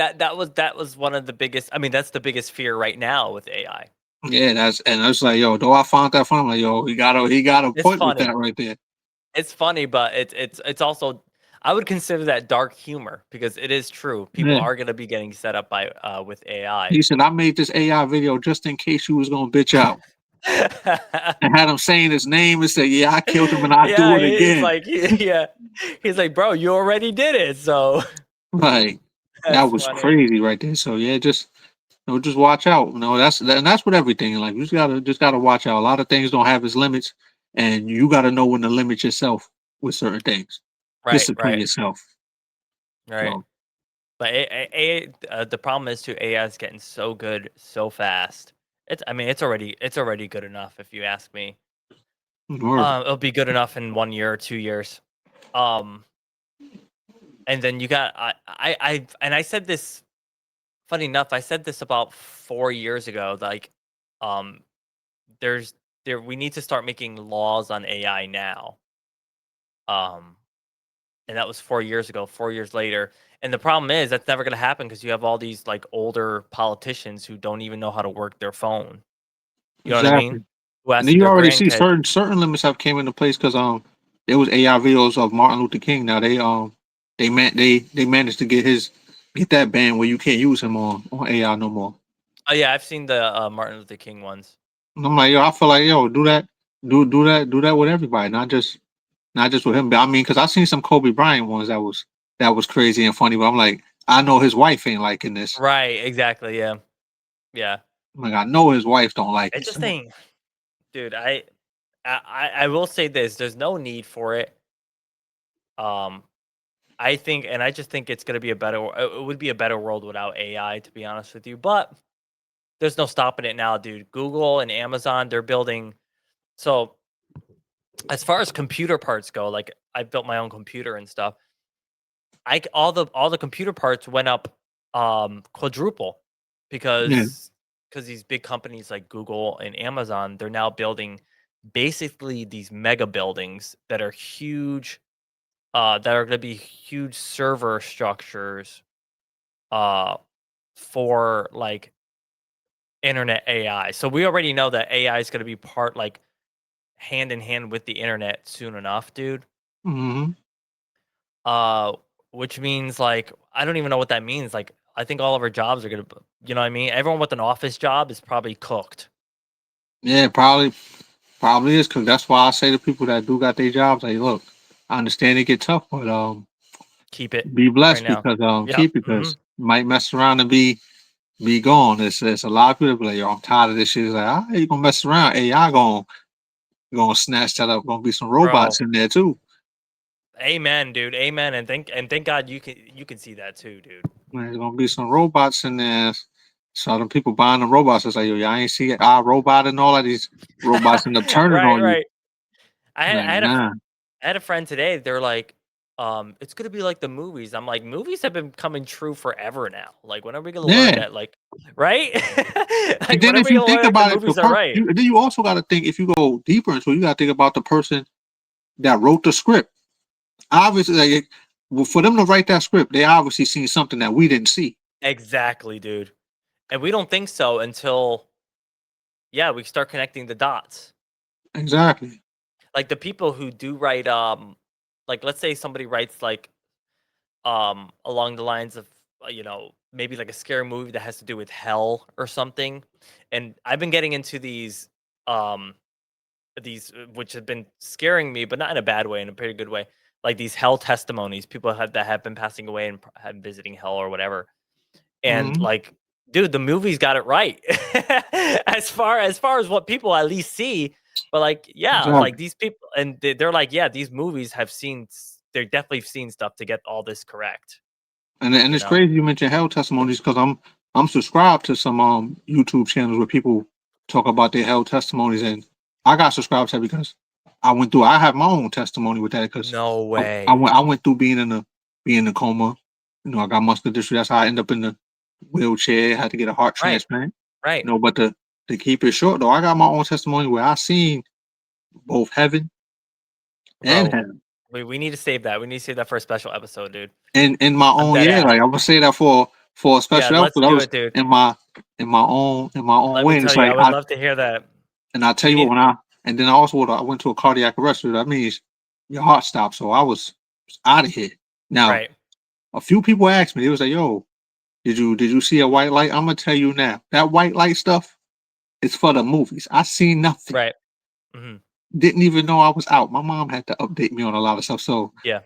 was one of the biggest. I mean, that's the biggest fear right now with AI. yeah, I was like, yo, though I found that funny. I'm like, yo, he got a It's point with funny. that right there. It's funny, but it's also I would consider that dark humor because it is true. People Yeah. are gonna be getting set up by with AI. He said, I made this AI video just in case you was gonna bitch out. And had him saying his name and said, yeah, I killed him and I do Yeah, it he's again. like, yeah, he's like, bro, you already did it, so Like, that that's was funny. crazy right there. So yeah, just watch out. And that's what everything in life. You just gotta watch out. A lot of things don't have its limits, and you gotta know when to limit yourself with certain things. Right, Discipline right, yourself. right. So But the problem is too AI is getting so good so fast. I mean, it's already good enough if you ask me. Word. It'll be good enough in 1 year or 2 years. Um, and then you got I said this. Funny enough, I said this about 4 years ago. Like, um, there's there we need to start making laws on AI now. Um, and that was 4 years ago. 4 years later, and the problem is that's never going to happen because you have all these like older politicians who don't even know how to work their phone. You know what I mean? Exactly. Who And ask then you their already see grandkids. certain limits have came into place because there was AI videos of Martin Luther King. Now they managed to get that ban where you can't use him on AI no more. Oh yeah, I've seen the Martin Luther King ones. And I'm like, yo, I feel like, yo, do that with everybody, not just with him. But I mean, because I seen some Kobe Bryant ones that was crazy and funny. But I'm like, I know his wife ain't liking this. Right, exactly. Yeah, yeah. I'm like, I know his wife don't like It's it. just So, saying, dude. I will say this: there's no need for it. Um, I think, and I just think it's gonna be a better. It would be a better world without AI, to be honest with you. But there's no stopping it now, dude. Google and Amazon, they're building. So as far as computer parts go, like I built my own computer and stuff. All the computer parts went up quadruple yeah. because these big companies like Google and Amazon, they're now building basically these mega buildings that are huge, that are going to be huge server structures uh for like internet AI. So we already know that AI is going to be part like hand in hand with the internet soon enough, dude. Hmm. Uh, which means like I don't even know what that means. Like I think all of our jobs are gonna, you know what I mean? Everyone with an office job is probably cooked. Yeah, probably is because that's why I say to people that do got their jobs, like, look, I understand it get tough, but Keep it be right blessed now. because Yep. keep it Hmm. because you might mess around and be gone. It's a lot of people be like, yo, I'm tired of this shit. It's like, how you gonna mess around? AI gonna snatch that up. Gonna be some Bro. robots in there too. Amen, dude. Amen. And thank God you can see that too, dude. Man, there's gonna be some robots in there. So the people buying the robots, it's like, yo, y'all ain't see it. Robot and all of these robots end up turning Right, on you. right. I had Like, I had a fr- nah. I had a friend today. They're like, it's gonna be like the movies. I'm like, movies have been coming true forever now. Like, when are we gonna learn Yeah. that? Like, right? And Like, when then are if we you gonna think learn that the about it, movies are right? then you also got to think if you go deeper into it, you got to think about the person that wrote the script. Obviously, like, well, for them to write that script, they obviously seen something that we didn't see. Exactly, dude. And we don't think so until, yeah, we start connecting the dots. Exactly. Like the people who do write, like let's say somebody writes like, along the lines of, maybe like a scary movie that has to do with hell or something. And I've been getting into um, which have been scaring me, but not in a bad way, in a pretty good way. Like these hell testimonies, people that have been passing away and have been visiting hell or whatever. And Hmm. like, dude, the movie's got it right. As far as what people at least see. But like, yeah, like Exactly. these people, and they're like, yeah, these movies have seen they're definitely seen stuff to get all this correct, And you it's know? crazy you mentioned hell testimonies because I'm subscribed to some YouTube channels where people talk about their hell testimonies, and I got subscribed to that because I went through. I have my own testimony with that because No I way. went through being in a coma. You know, I got muscular dystrophy. That's how I ended up in the wheelchair. Had to get a heart Right, transplant. right. But to keep it short though, I got my own testimony where I seen both heaven and Bro, hell. we need to save that. We need to save that for a special episode, dude. In my I'm own, dead yeah, ass. like I'm gonna say that for a Yeah, special let's episode. That do was it, dude. in my own Let me way. And tell it's you, I like would love to hear that. I tell We you what, need and then I went to a cardiac arrest. So that means your heart stopped. So I was out of here. Now right, a few people asked me, they was like, "Yo, did you see a white light?" I'm gonna tell you now, that white light stuff is for the movies. I seen nothing. right. Hmm. Didn't even know I was out. My mom had to update me on a lot of stuff. So Yeah.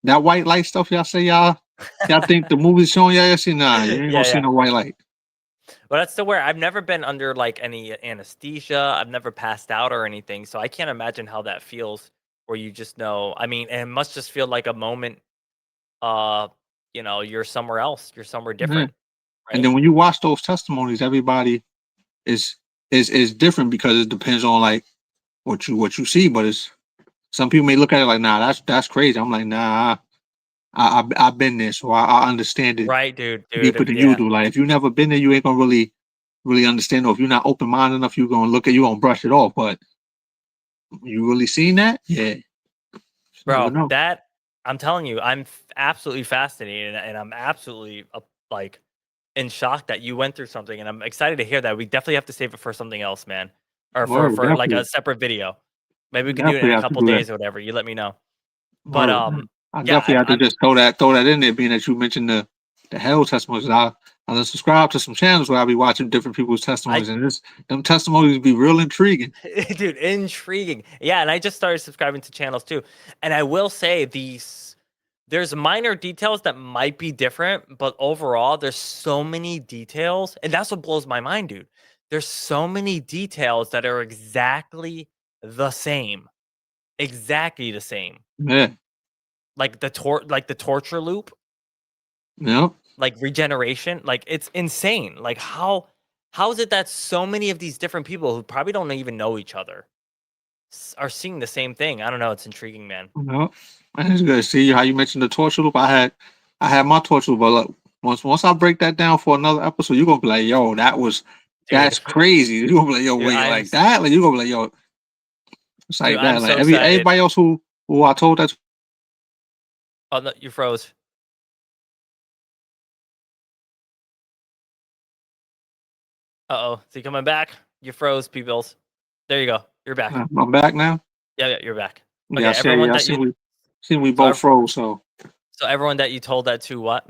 that white light stuff, y'all say y'all think the movie's showing y'all? See, nah, you ain't gonna Yeah, see yeah. no white light. But that's still where I've never been under like any anesthesia. I've never passed out or anything, so I can't imagine how that feels. Where you just know. I mean, and it must just feel like a moment. Uh, you're somewhere else. You're somewhere Yeah. different, And right? then when you watch those testimonies, everybody is is different because it depends on like what you see. But it's some people may look at it like, nah, that's crazy. I'm like, nah, I've been there, so I understand it Right, dude. deeper than you Yeah. do. Like if you never been there, you ain't gonna really understand. Or if you're not open minded enough, you're gonna look at you gonna brush it off. But you really seen that? Yeah, just never Bro, know. that I'm telling you, absolutely fascinated, and I'm absolutely like in shock that you went through something, and I'm excited to hear that. We definitely have to save it for something else, man, or for Word, for like a definitely, separate video. Maybe we could do it in definitely a have to couple do that. days or whatever. You let me know. But Word. I yeah, definitely have to just throw that in there, being that you mentioned the hell testimonies. I subscribe to some channels where I'll be watching different people's I testimonies, and this them testimonies be real intriguing. dude, intriguing. Yeah, and I just started subscribing to channels too. And I will say there's minor details that might be different, but overall, there's so many details, and that's what blows my mind, dude. There's so many details that are the same, exactly the same. Yeah, Like the torture loop, yep. like regeneration, like it's insane. Like how is it that so many of these different people who probably don't even know each other are seeing the same thing? I don't know. It's intriguing, man. Yep. And it's good to see how you mentioned the torture loop. I had my torture loop, but look, once I break that down for another episode, you're gonna be like, yo, Dude, that's crazy. You're gonna be like, yo, dude, wait, like that? Like you're gonna be like, yo, it's like I'm that. Like so excited. everybody else who I told that Oh, no, you froze. Uh-oh. Is he coming back? You froze, P-Bills. There you go. You're back. I'm back now. Yeah, you're back. Yeah, Okay, everyone I that see you we so both froze. So everyone that you told that to what?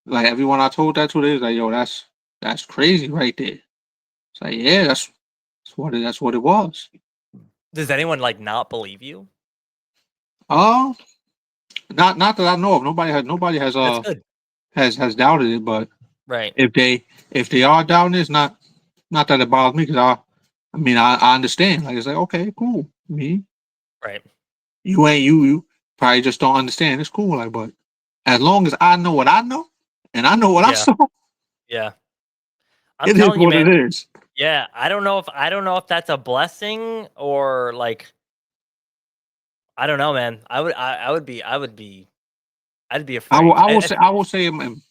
like everyone I told that to, they was like, yo, that's crazy right there. It's like, yeah, that's what it was. Does anyone like not believe you? Uh not that I know of. Nobody has That's good. has doubted it, but Right. if they are doubting it, it's not that it bothers me because I mean I understand. Like it's like okay, cool. Me, Right. you ain't you probably just don't understand. It's cool, like but as long as I know what I know and I know what I Yeah. saw, Yeah. I'm it is telling you, what it man. is. Yeah, I don't know if that's a blessing or like I don't know, man. I'd be afraid. I will say in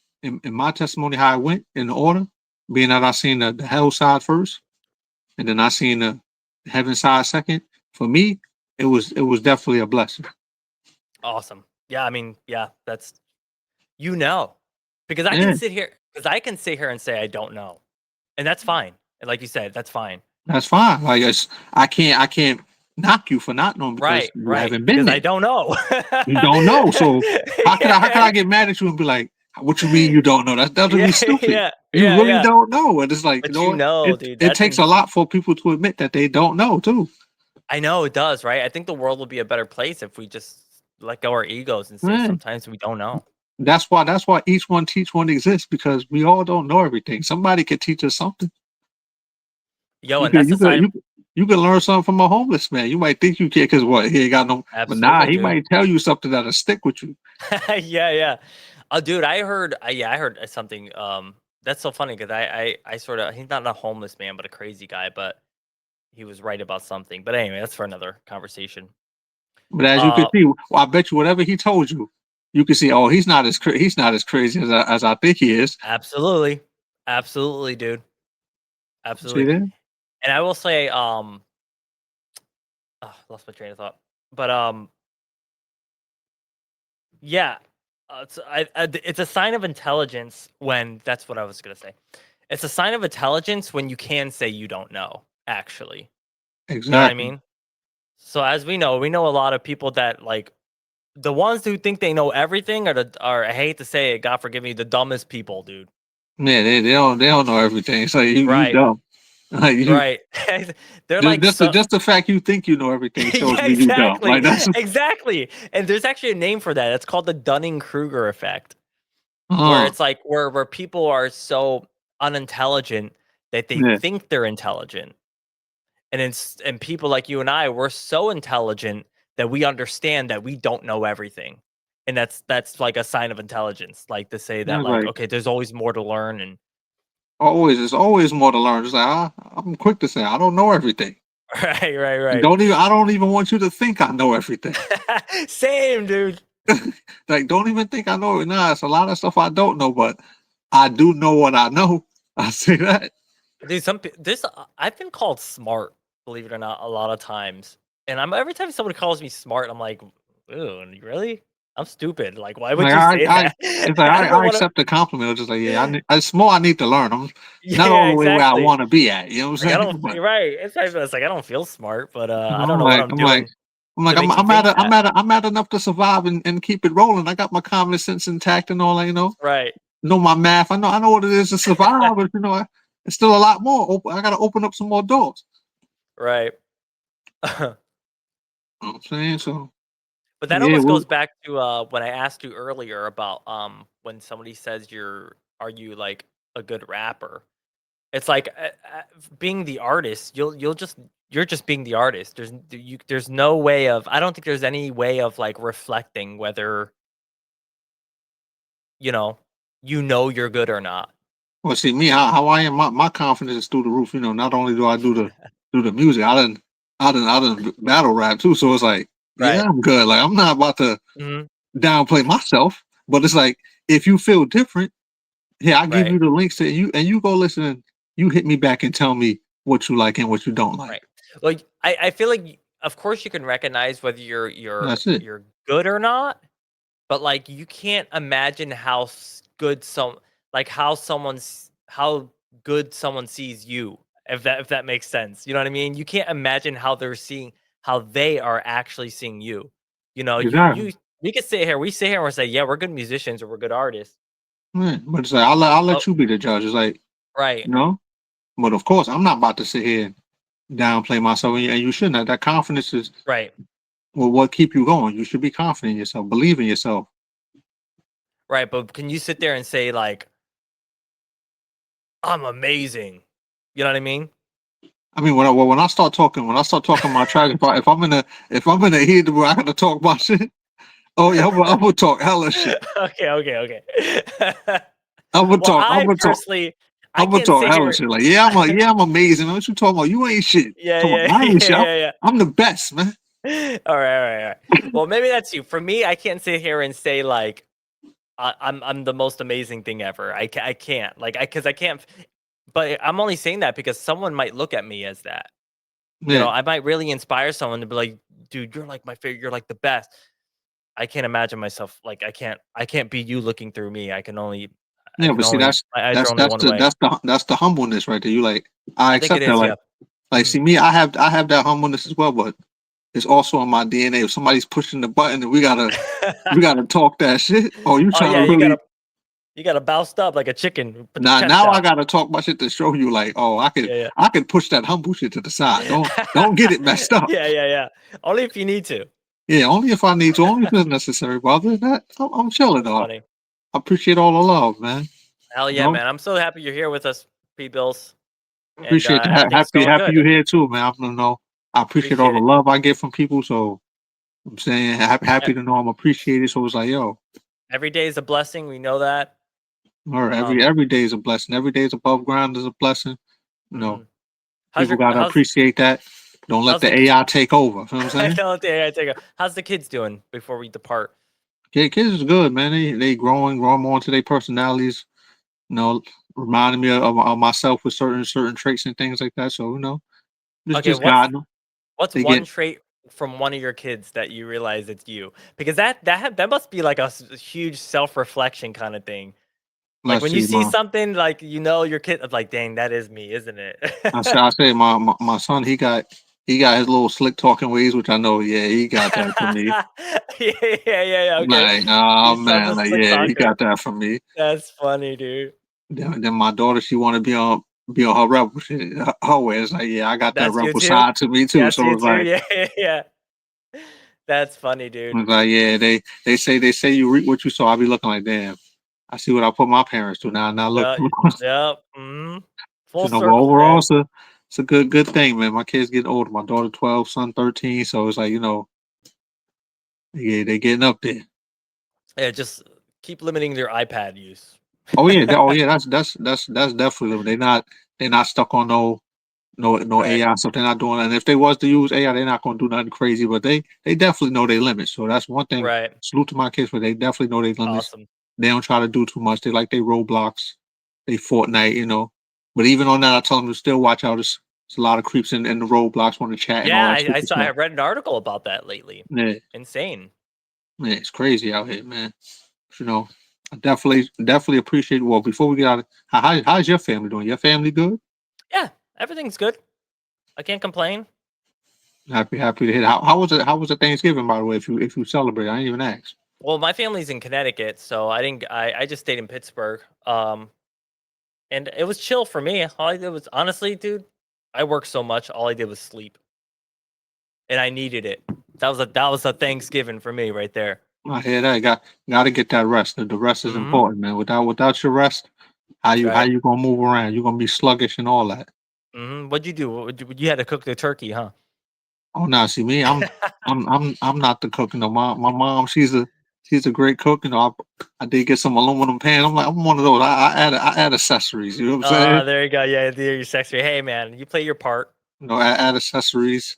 my testimony how it went in the order, being that I seen the hell side first and then I seen the heaven side second. For me, it was definitely a blessing. Awesome. Yeah, I mean, yeah, that's you know. Because Yeah, I can sit here and say I don't know. And that's fine. And like you said, that's fine. that's fine. Like I can't knock you for not knowing because Right, you right. haven't been Because I there. don't know. You don't know. So how could Yeah, I get mad at you and be like, what you mean you don't know? That would yeah, be stupid. yeah, You yeah, really yeah. don't know. And it's like, you But know what? dude, It that's takes a lot for people to admit that they don't know too. I know it does, right? I think the world would be a better place if we just let go our egos and say Right. sometimes we don't know. That's why each one teach one exists because we all don't know everything. Somebody could teach us something. Yo, You and could that's a you could sign of you could, you could learn something from a homeless man. You might think you can because what he ain't got no, but nah, absolutely, he dude. might tell you something that'll stick with you. Yeah, yeah. Dude, I heard something. That's so funny because I sort of he's not a homeless man, but a crazy guy, but he was right about something. But anyway, that's for another conversation. But as you can Uh, see, well, I bet you whatever he told you, you can see. Oh, he's not as crazy as I think he is. absolutely, absolutely, dude, See absolutely. that? And I will say, lost my train of thought. But yeah, it's a sign of intelligence when that's what I was gonna say. It's a sign of intelligence when you can say you don't know. Actually, you know what I Exactly. mean? So as we know a lot of people that like the ones who think they know everything are I hate to say it, God forgive me, the dumbest people, dude. Yeah, they don't know everything. So you Right, dumb. Like you right. They're like so just the fact you think you know everything shows yeah, me you dumb. exactly. Like that's Exactly. And there's actually a name for that. It's called the Dunning-Kruger effect, where uh it's like where people are so unintelligent that they yeah. think they're intelligent. And people like you and I, we're so intelligent that we understand that we don't know everything. and that's like a sign of intelligence, like to say I that was like, like, okay, there's always more to learn and always, there's always more to learn. Just like I'm quick to say, I don't know everything. right, right, And right. don't even, I don't even want you to think I know everything. Same, dude. Like, don't even think I know it. Nah, it's a lot of stuff I don't know, but I do know what I know. I say that. Dude, this I've been called smart, believe it or not, a lot of times. And I'm every time someone calls me smart, I'm like, "Ooh, really? I'm stupid. Like, why would Like you say that?" it's like I don't know I what. accept the compliment. It's just like, yeah, it's more I need to learn. I'm Yeah, not all yeah, the way where I exactly. want to be at. You know what Like, I I'm don't. saying? But You're right. It's like I don't feel smart, but you know, I don't know what I'm I'm like, doing to I'm make you I'm think at that. I'm at enough to survive and keep it rolling. I got my common sense intact and all that. You Right. know my math. I know what it is to survive, but it's still a lot more. I got to open up some more doors. Right. You know what I'm saying? So But that yeah, almost goes back to when I asked you earlier about when somebody says are you like a good rapper? It's like being the artist, you're just being the artist. There's no way of I don't think there's any way of like reflecting whether, you know, you're good or not. well, see me how I am. My confidence is through the roof. Not only do I do the music, I done battle rap too. So it's like, yeah, Right. I'm good. Like I'm not about to Mhm. downplay myself, but it's like if you feel different, yeah, I give Right. you the links to you, and you go listen. And you hit me back and tell me what you like and what you don't like. Right. Like I feel like of course you can recognize whether That's it. you're good or not. But, like, you can't imagine how good how good someone sees you, if that makes sense, you know what I mean? You can't imagine how they are actually seeing you. You know, Exactly. we could sit here we sit here and we say, "Yeah, we're good musicians or we're good artists." Yeah, but it's like I'll Oh, let you be the judge. It's like right, you know, but of course I'm not about to sit here and downplay myself, and you shouldn't. That confidence is right, what keep you going. You should be confident in yourself, believe in yourself. right, but can you sit there and say, like, "I'm amazing." You know what I mean? I mean, when I start talking my track, if I'm in a heat where I gotta talk my shit, oh yeah, I'm gonna talk hella shit. Okay, okay, okay. I'm gonna Well, talk. I'm I gonna talk. personally I I'm gonna can't talk sit hella here. shit. Like, yeah, I'm amazing. What you talking about? You ain't shit. Yeah, Talking yeah, about, I ain't shit. yeah, yeah, I'm the best, man. yeah. All right, all right, all right. Well, maybe that's you. For me, I can't sit here and say like I'm the most amazing thing ever. I can't like I because I can't. But I'm only saying that because someone might look at me as that. You know, Yeah, I might really inspire someone to be like, dude, you're like my favorite. You're like the best. I can't imagine myself like I can't be you looking through me. I yeah. can But see, only my eyes are only one way. that's the humbleness right there. You like, I I think it accept that. is. Yeah. Like, Mhm. see me, I have that humbleness as well, but it's also in my DNA. If somebody's pushing the button and we gotta talk that shit. Oh, you Oh trying yeah, to really you gotta bounce up like a chicken. Put the now chest now I out. gotta talk my shit to show you like, oh, Yeah, I could push that humble shit to the side. yeah. Don't get it messed up. Yeah, yeah, yeah. Only if you need to. Yeah, only if I need to, only if it's necessary. But other than that, I'm chilling That's though. funny. I appreciate all the love, man. Hell You yeah, know, man. I'm so happy you're here with us, P Bills, and appreciate that. everything's going Happy good. you here too, man. I don't know. I appreciate all Appreciate the it. love I get from people. So I'm saying E- happy to know I'm appreciated. So it's like, yo, Every day is a blessing. We know that. all right, Um, every day is a blessing. Every day is above ground is a blessing. You know, mhm. people gotta appreciate that. Don't let how's the the ki- AI take over. You know what I'm I saying? don't think I take a, how's the kids doing before we depart? Kids is good, man. They growing more into their personalities. You know, reminding me of myself with certain traits and things like that. So Okay, just guiding them. what's They one get trait from one of your kids that you realize it's you? Because that must be like a huge self reflection kind of thing. Like let's when you see, see something, like your kid, like, dang, that is me, isn't it? I say my son he got his little slick talking ways, which I know, yeah, he got that from me. Yeah, yeah, yeah, yeah. Okay, Like, oh your son's man, a like slick yeah, he talker. got that from me. That's funny, dude. Then my daughter, she want to be on her rebel shit. Her way, it's like, yeah, I got that That's you rebel too. side to me too. That's So you too. Yeah, yeah, yeah. That's funny, dude. it's like, yeah, they say you reap what you sow. I be looking like, damn, I see what I put my parents through. Now look, Yeah, yeah. Mm, full but circle, overall, man. it's a good thing, man. My kids getting older. My daughter 12, son 13. So it's like, yeah, they getting up there. Yeah, just keep limiting their iPad use. Oh yeah, oh yeah, that's definitely them. They not stuck on no Right. AI stuff. They're not doing that. And if they was to use AI, they're not gonna do nothing crazy. But they definitely know their limits. So that's one thing. Right. Salute to my kids, but they definitely know their limits. Awesome. They don't try to do too much. They like they Roblox, they Fortnite, But even on that, I tell them to still watch out. There's a lot of creeps in the Roblox on the chat and all Yeah, that I stupid saw. I stuff. read an article about that lately. Yeah, Insane. man, it's crazy out here, man. You know, I definitely appreciate. Well, before we get out, how's your family doing? Your family good? Yeah, everything's good. I can't complain. Happy to hear. How was the Thanksgiving, by the way? If you celebrate, I didn't even ask. Well, my family's in Connecticut, so I didn't. I just stayed in Pittsburgh. And it was chill for me. All I did was honestly, dude, I worked so much. All I did was sleep, and I needed it. That was a Thanksgiving for me right there. I hear that. Got to get that rest. The rest is Mm-hmm. important, man. Without your rest, how That's you how right. you gonna move around? You're gonna be sluggish and all that. Mm-hmm. What'd you do? You had to cook the turkey, huh? Oh, now see me. I'm not the cook. My mom. She's a great cook. I did get some aluminum pan. I'm one of those. I add accessories. You know what I'm saying? There you go. Yeah, there you sexy. Hey, man, you play your part. Add accessories.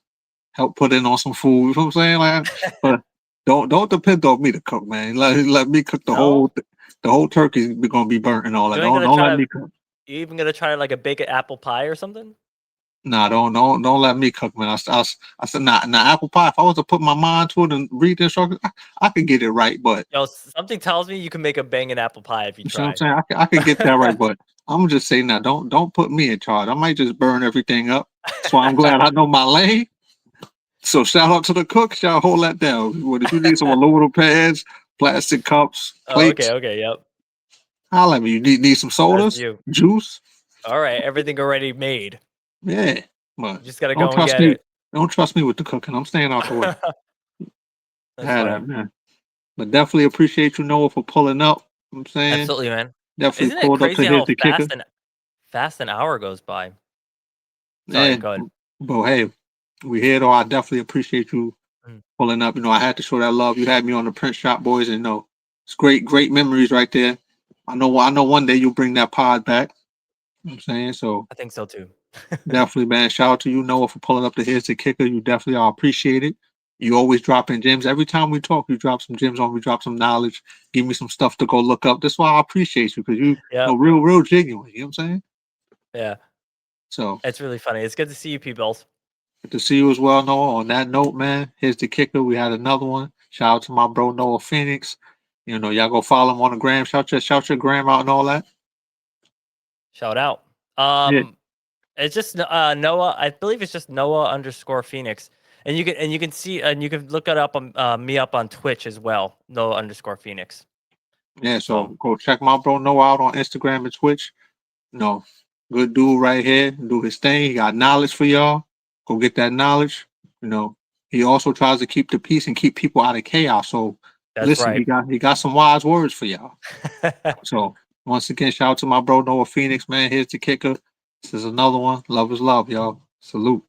Help put in on some food. You know what I'm saying? Like, but don't depend on me to cook, man. Let me cook No, the whole turkey's gonna be burnt and all that. you ain't gonna Don't let try. me cook. You even gonna try like a baked apple pie or something? Nah, don't let me cook, man. I said, nah, apple pie. If I was to put my mind to it and read the instructions, I could get it right. But Yo, something tells me you can make a banging apple pie if you you see what I'm try. saying? I could get that right. But I'm just saying that don't put me in charge. I might just burn everything up. So I'm glad I know my lane. So shout out to the cook. Y'all hold that down. What if you need some aluminum pans, plastic cups, Oh, okay, plates? okay, yep. Holla at me. You need some That's sodas, you. juice. All right, everything already made. Yeah, but You just gotta don't go and trust get me. it. Don't trust me with the cooking. I'm staying out the way. That's Had that funny. man. But definitely appreciate you, Noah, for pulling up. I'm saying Absolutely, man. definitely Isn't it pulled up to crazy hit how the kicker. fast an hour goes by? Sorry, Yeah, go ahead. but hey, we here though. I definitely appreciate you Mm. pulling up. I had to show that love. You had me on the print shop, boys, and it's great memories right there. I know one day you'll bring that pod back. You know what I'm saying? So I think so too. definitely, man. Shout out to you, Noah, for pulling up the Here's the Kicker. You definitely are appreciated. You always drop in gems. Every time we talk, you drop some gems on me, drop some knowledge, give me some stuff to go look up. That's why I appreciate you because you Yep. know real genuine. You know what I'm saying? Yeah. So It's really funny. It's good to see you, people. good to see you as well, Noah. On that note, man, here's the kicker. We had another one. Shout out to my bro Noah Phoenix. Y'all go follow him on the gram. Shout your gram out and all that. Shout out. Yeah, It's just Noah. I believe it's just Noah_Phoenix, and you can look it up on me up on Twitch as well. Noah_Phoenix. yeah. So So go check my bro Noah out on Instagram and Twitch. No, good dude right here. Do his thing. He got knowledge for y'all. Go get that knowledge. You know, he also tries to keep the peace and keep people out of chaos. So that's listen, right. he got some wise words for y'all. So once again, shout out to my bro Noah Phoenix, man. Here's the kicker. This is another one. Love is love, y'all. Salute.